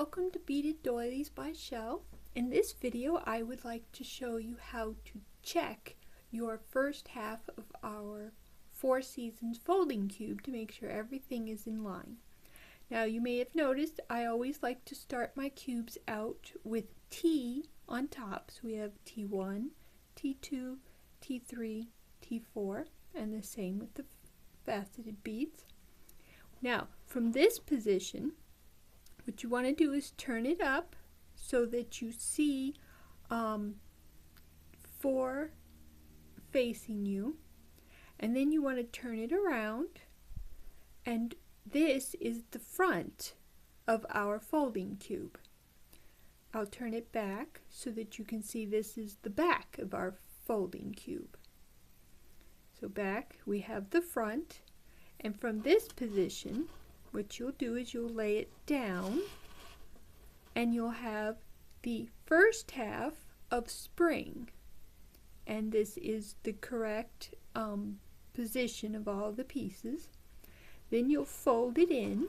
Welcome to Beaded Doilies by Shell. In this video I would like to show you how to check your first half of our Four Seasons folding cube to make sure everything is in line. Now you may have noticed I always like to start my cubes out with T on top. So we have T1, T2, T3, T4, and the same with the faceted beads. Now from this position, what you want to do is turn it up so that you see 4 facing you, and then you want to turn it around, and this is the front of our folding cube. I'll turn it back so that you can see this is the back of our folding cube. So back we have the front, and from this position what you'll do is you'll lay it down and you'll have the first half of spring, and this is the correct position of all the pieces. Then you'll fold it in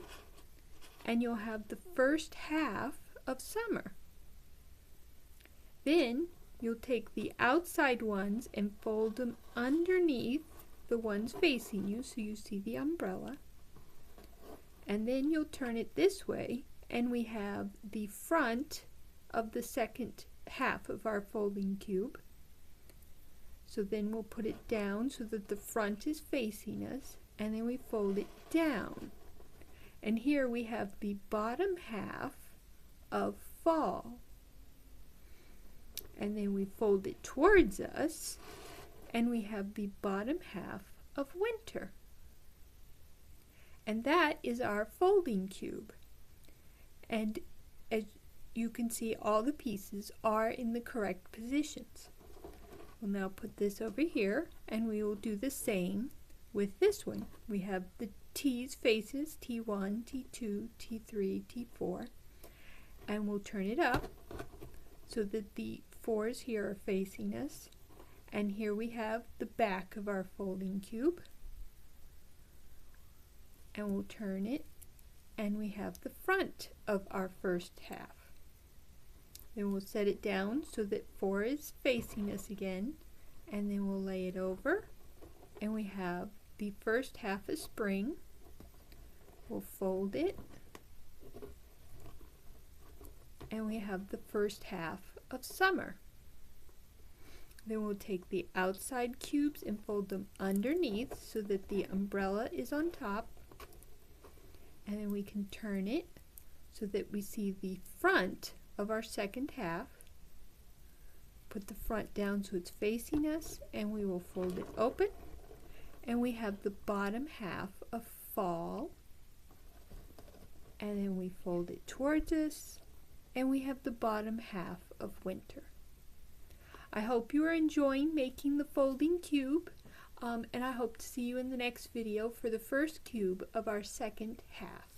and you'll have the first half of summer. Then you'll take the outside ones and fold them underneath the ones facing you so you see the umbrella. And then you'll turn it this way and we have the front of the second half of our folding cube. So then we'll put it down so that the front is facing us, and then we fold it down. And here we have the bottom half of fall. And then we fold it towards us and we have the bottom half of winter. And that is our folding cube. And as you can see, all the pieces are in the correct positions. We'll now put this over here and we will do the same with this one. We have the T's faces, T1, T2, T3, T4, and we'll turn it up so that the 4s here are facing us. And here we have the back of our folding cube. And we'll turn it and we have the front of our first half. Then we'll set it down so that 4 is facing us again, and then we'll lay it over and we have the first half of spring. We'll fold it and we have the first half of summer. Then we'll take the outside cubes and fold them underneath so that the umbrella is on top. And then we can turn it so that we see the front of our second half. Put the front down so it's facing us, and we will fold it open. And we have the bottom half of fall. And then we fold it towards us, and we have the bottom half of winter. I hope you are enjoying making the folding cube. And I hope to see you in the next video for the first cube of our second half.